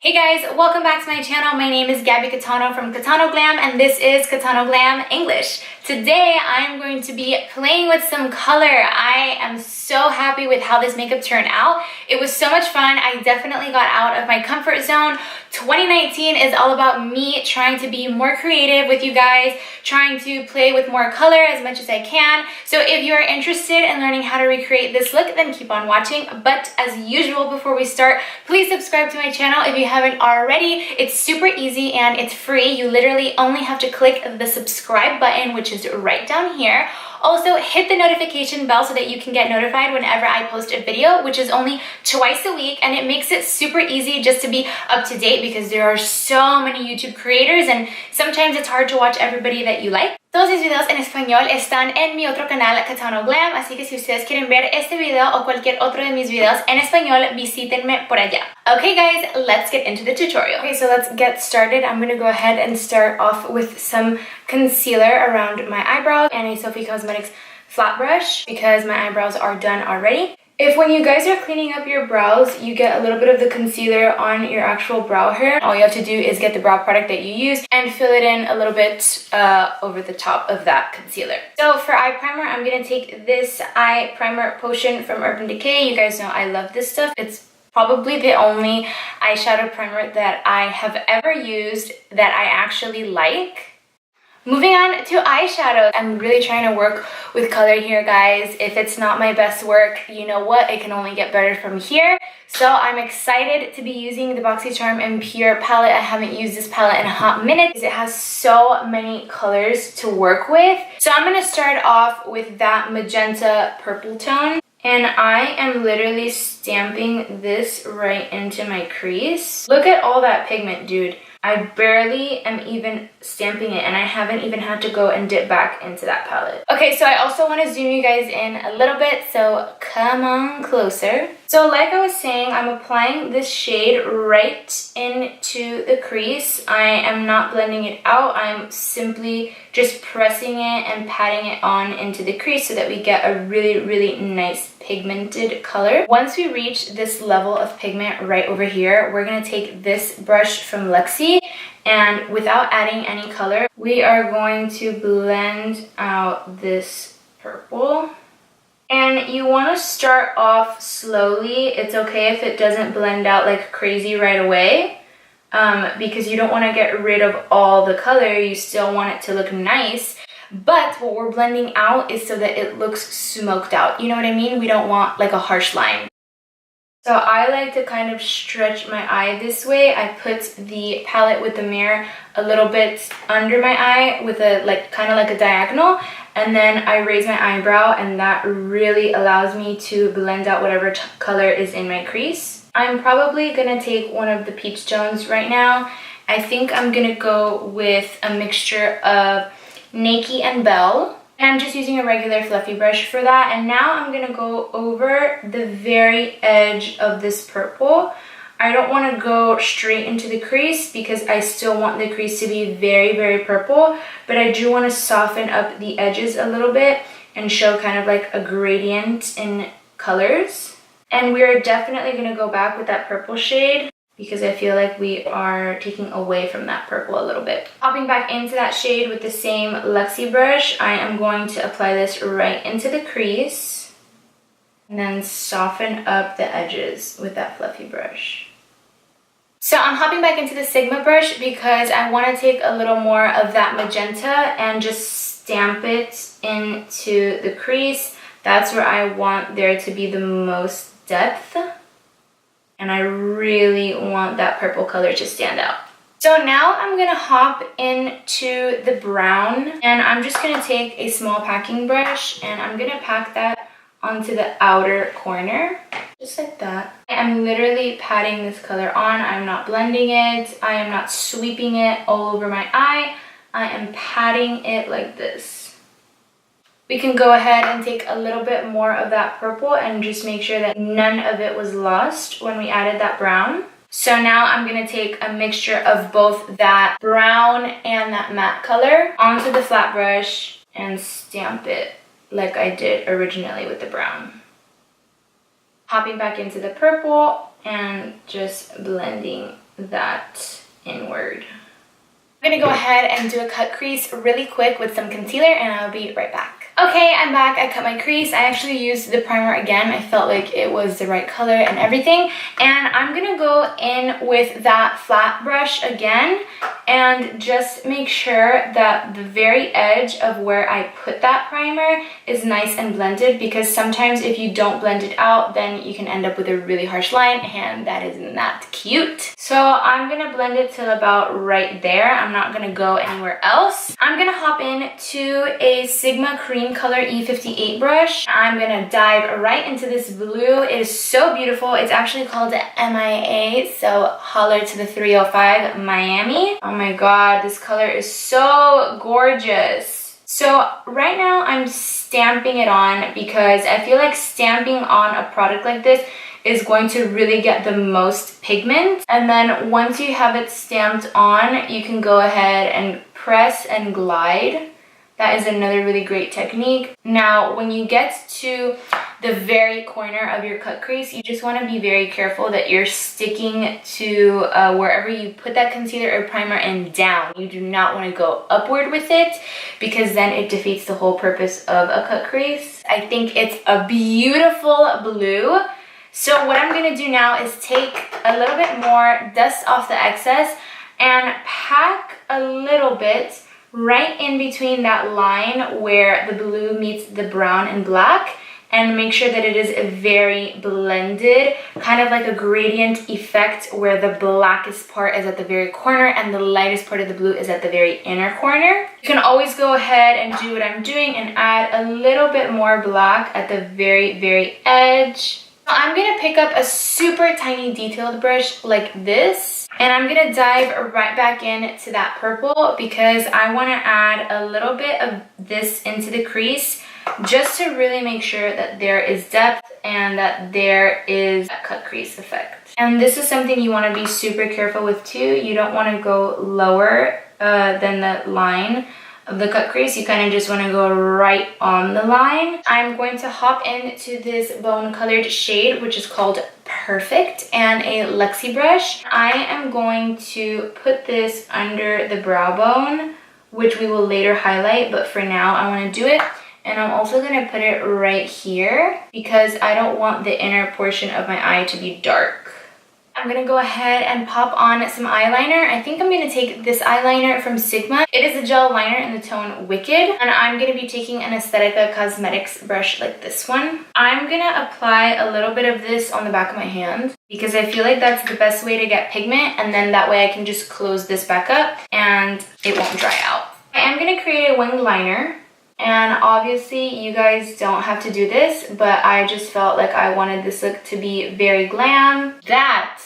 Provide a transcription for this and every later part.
Hey guys, welcome back to my channel. My name is Gabby Catano from CATANO GLAM and this is CATANO GLAM English. Today I'm going to be playing with some color. I am so happy with how this makeup turned out. It was so much fun. I definitely got out of my comfort zone. 2019 is all about me trying to be more creative with you guys, trying to play with more color as much as I can. So if you are interested in learning how to recreate this look, then keep on watching. But as usual, before we start, please subscribe to my channel if you haven't already. It's super easy and it's free. You literally only have to click the subscribe button, which is right down here. Also, hit the notification bell so that you can get notified whenever I post a video, which is only twice a week, and it makes it super easy just to be up to date because there are so many YouTube creators and sometimes it's hard to watch everybody that you like. Todos mis videos en español están en mi otro canal, CATANO GLAM, así que si ustedes quieren ver este video o cualquier otro de mis videos en español, visítenme por allá. Okay guys, let's get into the tutorial. Okay, so let's get started. I'm gonna go ahead and start off with some concealer around my eyebrows and a Sophie Cosmetics flat brush because my eyebrows are done already. If when you guys are cleaning up your brows, you get a little bit of the concealer on your actual brow hair, all you have to do is get the brow product that you use and fill it in a little bit over the top of that concealer. So for eye primer, I'm going to take this eye primer potion from Urban Decay. You guys know I love this stuff. It's probably the only eyeshadow primer that I have ever used that I actually like. Moving on to eyeshadow. I'm really trying to work with color here, guys. If it's not my best work, you know what? It can only get better from here. So I'm excited to be using the BoxyCharm and Pure palette. I haven't used this palette in a hot minute because it has so many colors to work with. So I'm going to start off with that magenta purple tone. And I am literally stamping this right into my crease. Look at all that pigment, dude. I barely am even stamping it and I haven't even had to go and dip back into that palette. Okay, so I also want to zoom you guys in a little bit, so come on closer. So like I was saying, I'm applying this shade right into the crease. I am not blending it out. I'm simply just pressing it and patting it on into the crease so that we get a really, really nice pigmented color. Once we reach this level of pigment right over here, we're going to take this brush from Luxie and without adding any color, we are going to blend out this purple. And you want to start off slowly. It's okay if it doesn't blend out like crazy right away because you don't want to get rid of all the color. You still want it to look nice. But what we're blending out is so that it looks smoked out. You know what I mean? We don't want like a harsh line. So I like to kind of stretch my eye this way. I put the palette with the mirror a little bit under my eye with a kind of like a diagonal, and then I raise my eyebrow and that really allows me to blend out whatever color is in my crease. I'm probably gonna take one of the peach tones right now. I think I'm gonna go with a mixture of Nakey and Belle. I'm just using a regular fluffy brush for that, and now I'm gonna go over the very edge of this purple. I don't want to go straight into the crease because I still want the crease to be very, very purple, but I do want to soften up the edges a little bit and show kind of like a gradient in colors. And we're definitely going to go back with that purple shade because I feel like we are taking away from that purple a little bit. Popping back into that shade with the same Luxie brush, I am going to apply this right into the crease and then soften up the edges with that fluffy brush. So I'm hopping back into the Sigma brush because I want to take a little more of that magenta and just stamp it into the crease. That's where I want there to be the most depth. And I really want that purple color to stand out. So now I'm going to hop into the brown, and I'm just going to take a small packing brush and I'm going to pack that onto the outer corner, just like that. I'm literally patting this color on. I'm not blending it. I am not sweeping it all over my eye. I am patting it like this. We can go ahead and take a little bit more of that purple and just make sure that none of it was lost when we added that brown. So now I'm going to take a mixture of both that brown and that matte color onto the flat brush and stamp it like I did originally with the brown. Hopping back into the purple and just blending that inward. I'm gonna go ahead and do a cut crease really quick with some concealer, and I'll be right back. Okay, I'm back. I cut my crease. I actually used the primer again. I felt like it was the right color and everything. And I'm gonna go in with that flat brush again and just make sure that the very edge of where I put that primer is nice and blended, because sometimes if you don't blend it out, then you can end up with a really harsh line, and that is not cute. So I'm gonna blend it till about right there. I'm not gonna go anywhere else. I'm gonna hop in to a Sigma cream color E58 brush. I'm gonna dive right into this blue. It is so beautiful. It's actually called MIA, so holler to the 305 Miami. Oh my god, this color is so gorgeous. So right now I'm stamping it on because I feel like stamping on a product like this is going to really get the most pigment. And then once you have it stamped on, you can go ahead and press and glide. That is another really great technique. Now, when you get to the very corner of your cut crease, you just want to be very careful that you're sticking to wherever you put that concealer or primer and down. You do not want to go upward with it, because then it defeats the whole purpose of a cut crease. I think it's a beautiful blue. So what I'm going to do now is take a little bit more, dust off the excess, and pack a little bit right in between that line where the blue meets the brown and black, and make sure that it is very blended, kind of like a gradient effect where the blackest part is at the very corner and the lightest part of the blue is at the very inner corner. You can always go ahead and do what I'm doing and add a little bit more black at the very edge. I'm gonna pick up a super tiny detailed brush like this, and I'm gonna dive right back into that purple because I wanna add a little bit of this into the crease just to really make sure that there is depth and that there is a cut crease effect. And this is something you wanna be super careful with too. You don't wanna go lower than the line of the cut crease. You kind of just want to go right on the line. I'm going to hop into this bone colored shade, which is called Perfect, and a Luxie brush. I am going to put this under the brow bone, which we will later highlight, but for now I want to do it. And I'm also going to put it right here because I don't want the inner portion of my eye to be dark. I'm going to go ahead and pop on some eyeliner. I think I'm going to take this eyeliner from Sigma. It is a gel liner in the tone Wicked. And I'm going to be taking an Aesthetica Cosmetics brush like this one. I'm going to apply a little bit of this on the back of my hand because I feel like that's the best way to get pigment. And then that way I can just close this back up and it won't dry out. I am going to create a winged liner. And obviously you guys don't have to do this, but I just felt like I wanted this look to be very glam. That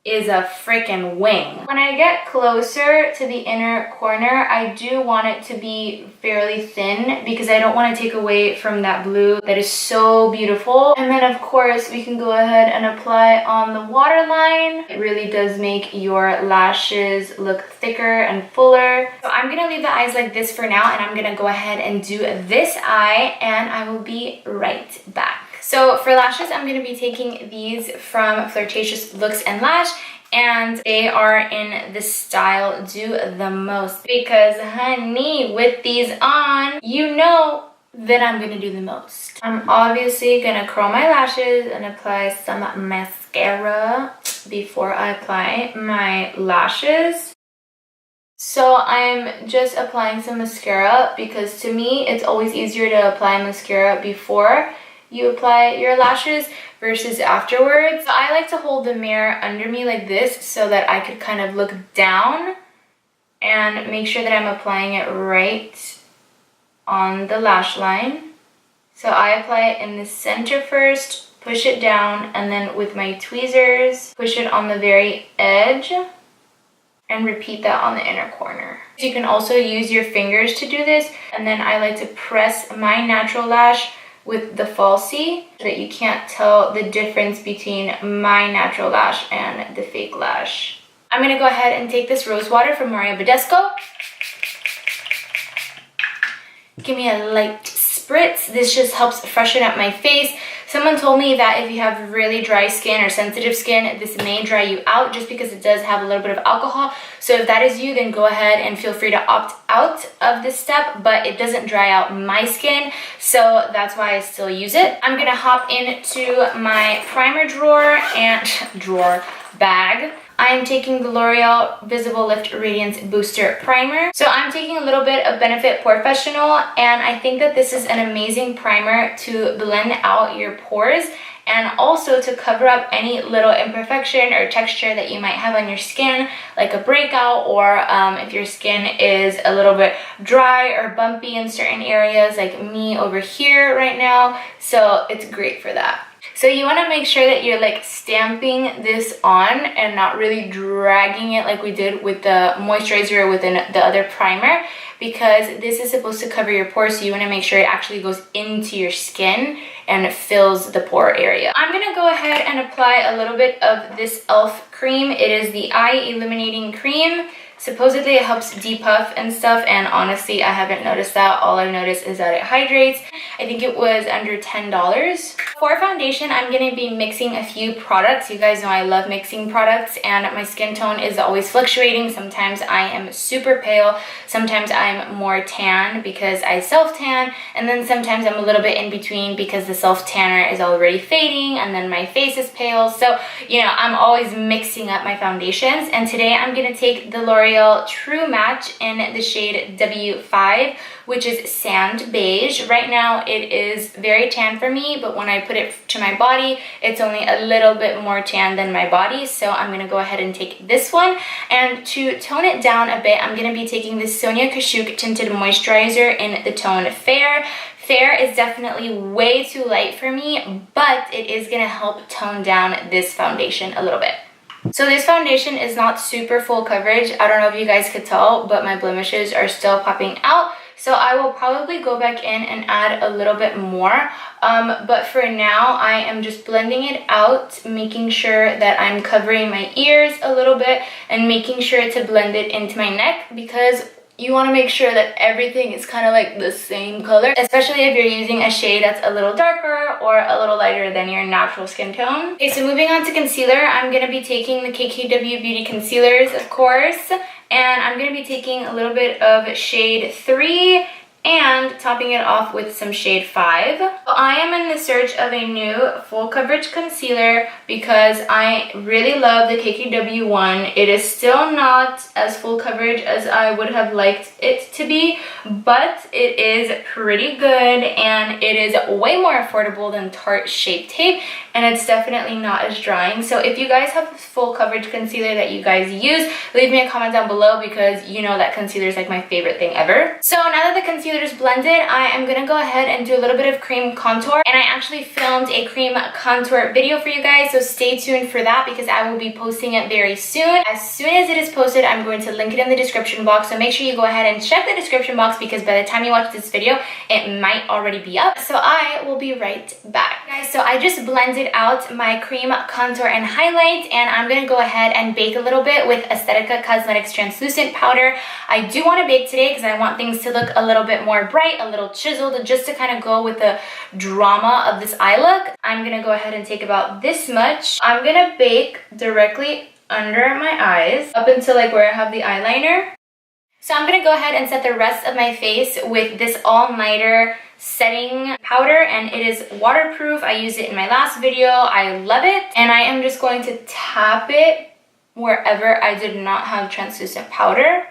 is a freaking wing. When I get closer to the inner corner, I do want it to be fairly thin because I don't want to take away from that blue that is so beautiful. And then of course we can go ahead and apply on the waterline. It really does make your lashes look thicker and fuller. So I'm gonna leave the eyes like this for now, and I'm gonna go ahead and do this eye, and I will be right back. So for lashes, I'm going to be taking these from Flirtatious Looks and Lash, and they are in the style Do the Most because, honey, with these on, you know that I'm going to do the most. I'm obviously going to curl my lashes and apply some mascara before I apply my lashes. So I'm just applying some mascara because to me, it's always easier to apply mascara before you apply your lashes versus afterwards. So I like to hold the mirror under me like this so that I could kind of look down and make sure that I'm applying it right on the lash line. So I apply it in the center first, push it down, and then with my tweezers, push it on the very edge and repeat that on the inner corner. You can also use your fingers to do this, and then I like to press my natural lash with the falsie so that you can't tell the difference between my natural lash and the fake lash. I'm gonna go ahead and take this rose water from Mario Badescu. Give me a light spritz. This just helps freshen up my face Someone told me that if you have really dry skin or sensitive skin, this may dry you out just because it does have a little bit of alcohol. So if that is you, then go ahead and feel free to opt out of this step, but it doesn't dry out my skin, so that's why I still use it. I'm gonna hop into my primer drawer and bag. I am taking the L'Oreal Visible Lift Radiance Booster Primer. So I'm taking a little bit of Benefit Professional, and I think that this is an amazing primer to blend out your pores and also to cover up any little imperfection or texture that you might have on your skin, like a breakout, or if your skin is a little bit dry or bumpy in certain areas, like me over here right now. So it's great for that. So you want to make sure that you're like stamping this on and not really dragging it like we did with the moisturizer within the other primer, because this is supposed to cover your pores, so you want to make sure it actually goes into your skin and fills the pore area. I'm going to go ahead and apply a little bit of this e.l.f. cream. It is the Eye Illuminating Cream. Supposedly it helps depuff and stuff, and honestly I haven't noticed that. All I've noticed is that it hydrates. I think it was under $10. For foundation, I'm going to be mixing a few products. You guys know I love mixing products, and my skin tone is always fluctuating. Sometimes I am super pale, sometimes I'm more tan because I self-tan, and then sometimes I'm a little bit in between because the self-tanner is already fading and then my face is pale. So, you know, I'm always mixing up my foundations, and today I'm going to take the L'Oreal True Match in the shade W5, which is sand beige. Right now it is very tan for me, but when I put it to my body, it's only a little bit more tan than my body. So I'm gonna go ahead and take this one, and to tone it down a bit, I'm gonna be taking this Sonia Kashuk tinted moisturizer in the tone Fair. Fair is definitely way too light for me, but it is gonna help tone down this foundation a little bit. So this foundation is not super full coverage. I don't know if you guys could tell, but my blemishes are still popping out. So I will probably go back in and add a little bit more. But for now, I am just blending it out, making sure that I'm covering my ears a little bit and making sure to blend it into my neck, because you want to make sure that everything is kind of like the same color, especially if you're using a shade that's a little darker or a little lighter than your natural skin tone. Okay, so moving on to concealer, I'm going to be taking the KKW Beauty concealers, of course, and I'm going to be taking a little bit of shade 3 and topping it off with some shade 5. I am in the search of a new full coverage concealer because I really love the KKW one. It is still not as full coverage as I would have liked it to be, but it is pretty good, and it is way more affordable than Tarte Shape Tape, and it's definitely not as drying. So if you guys have full coverage concealer that you guys use, leave me a comment down below, because you know that concealer is like my favorite thing ever. So now that the concealer is blended, I am gonna go ahead and do a little bit of cream contour, and I actually filmed a cream contour video for you guys, so stay tuned for that because I will be posting it very soon. As soon as it is posted, I'm going to link it in the description box, so make sure you go ahead and check the description box, because by the time you watch this video, it might already be up. So I will be right back. Guys, so I just blended out my cream contour and highlight, and I'm gonna go ahead and bake a little bit with Aesthetica Cosmetics translucent powder. I do want to bake today because I want things to look a little bit more bright, a little chiseled, just to kind of go with the drama of this eye look. I'm gonna go ahead and take about this much. I'm gonna bake directly under my eyes up until like where I have the eyeliner. So I'm gonna go ahead and set the rest of my face with this all-nighter setting powder, and it is waterproof. I used it in my last video. I love it, and I am just going to tap it wherever I did not have translucent powder,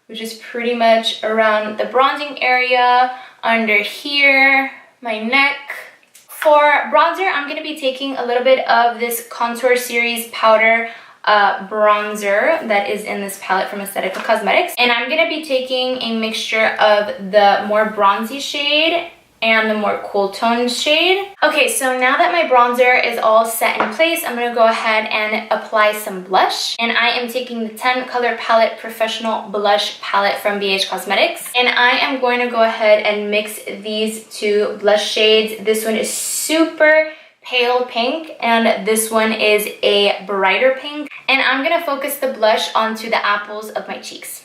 which is pretty much around the bronzing area, under here, my neck. For bronzer, I'm going to be taking a little bit of this Contour Series powder bronzer that is in this palette from Aesthetica Cosmetics, and I'm going to be taking a mixture of the more bronzy shade and the more cool toned shade. Okay, so now that my bronzer is all set in place, I'm gonna go ahead and apply some blush. And I am taking the 10 color palette Professional Blush Palette from BH Cosmetics. And I am going to go ahead and mix these two blush shades. This one is super pale pink, and this one is a brighter pink. And I'm gonna focus the blush onto the apples of my cheeks.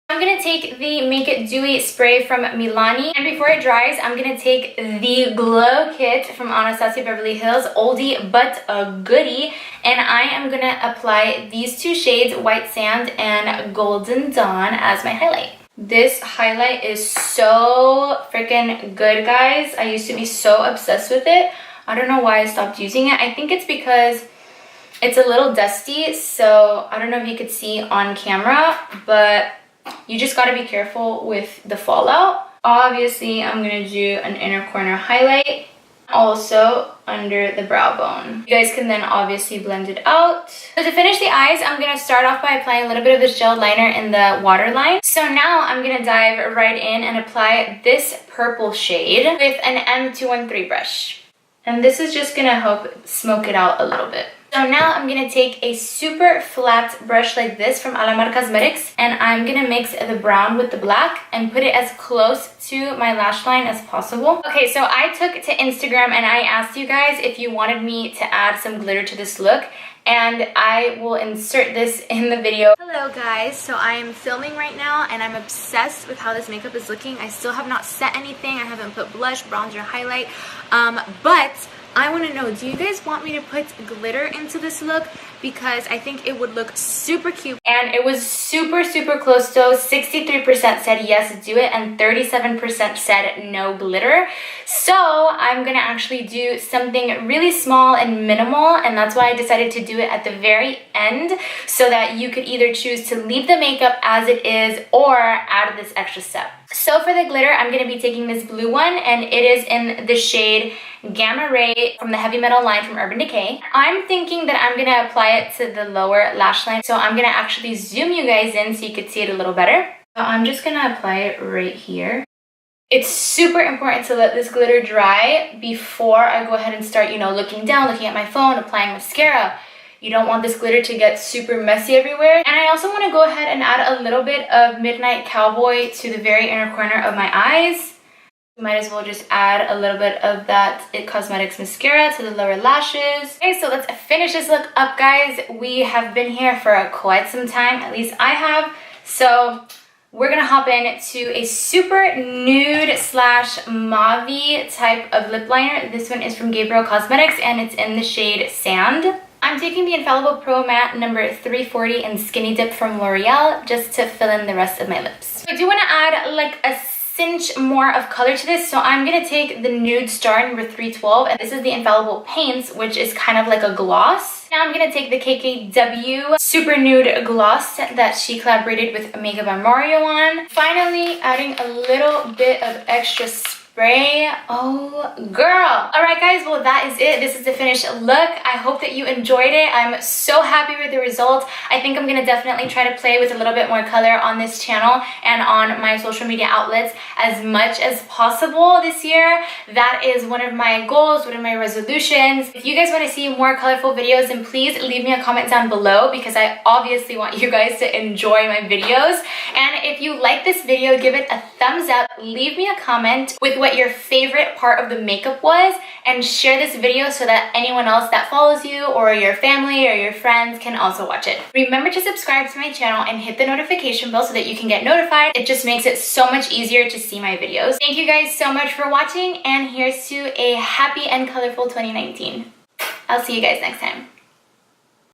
I'm gonna take the Make It Dewy spray from Milani, and before it dries, I'm gonna take the Glow Kit from Anastasia Beverly Hills, oldie but a goodie, and I am gonna apply these two shades, White Sand and Golden Dawn, as my highlight. This highlight is so freaking good, guys. I used to be so obsessed with it. I don't know why I stopped using it. I think it's because it's a little dusty, so I don't know if you could see on camera, but you just gotta be careful with the fallout. Obviously, I'm gonna do an inner corner highlight, also under the brow bone. You guys can then obviously blend it out. So to finish the eyes, I'm gonna start off by applying a little bit of this gel liner in the waterline. So now I'm gonna dive right in and apply this purple shade with an M213 brush. And this is just gonna help smoke it out a little bit. So now I'm gonna take a super flat brush like this from Alamar Cosmetics, and I'm gonna mix the brown with the black and put it as close to my lash line as possible. Okay, so I took to Instagram and I asked you guys if you wanted me to add some glitter to this look, and I will insert this in the video. Hello guys, so I am filming right now and I'm obsessed with how this makeup is looking. I still have not set anything. I haven't put blush, bronzer, highlight, but I want to know, do you guys want me to put glitter into this look? Because I think it would look super cute. And it was super close though. 63% said yes, do it, and 37% said no glitter. So I'm gonna actually do something really small and minimal, and that's why I decided to do it at the very end, so that you could either choose to leave the makeup as it is or add this extra step. So for the glitter, I'm gonna be taking this blue one, and it is in the shade Gamma Ray from the Heavy Metal line from Urban Decay. I'm thinking that I'm gonna apply it to the lower lash line, so I'm gonna actually zoom you guys in so you could see it a little better. So I'm just gonna apply it right here. It's super important to let this glitter dry before I go ahead and start, you know, looking down, looking at my phone, applying mascara. You don't want this glitter to get super messy everywhere. And I also want to go ahead and add a little bit of Midnight Cowboy to the very inner corner of my eyes. Might as well just add a little bit of that IT Cosmetics mascara to the lower lashes. Okay, so let's finish this look up, guys. We have been here for quite some time, at least I have. So we're gonna hop into a super nude slash mauve type of lip liner. This one is from Gabriel Cosmetics and it's in the shade Sand. I'm taking the Infallible Pro Matte number 340 in Skinny Dip from L'Oreal just to fill in the rest of my lips. I do want to add like a cinch more of color to this, so I'm going to take the Nude Star number 312, and this is the Infallible Paints, which is kind of like a gloss. Now I'm going to take the KKW Super Nude Gloss that she collaborated with Makeup by Mario on. Finally, adding a little bit of extra spray. Oh girl. Alright guys, well that is it. This is the finished look. I hope that you enjoyed it. I'm so happy with the result. I think I'm gonna definitely try to play with a little bit more color on this channel and on my social media outlets as much as possible this year. That is one of my goals, one of my resolutions. If you guys want to see more colorful videos, then please leave me a comment down below, because I obviously want you guys to enjoy my videos. And if you like this video, give it a thumbs up, leave me a comment with what your favorite part of the makeup was, and share this video so that anyone else that follows you or your family or your friends can also watch it. Remember to subscribe to my channel and hit the notification bell so that you can get notified. It just makes it so much easier to see my videos. Thank you guys so much for watching, and here's to a happy and colorful 2019. I'll see you guys next time.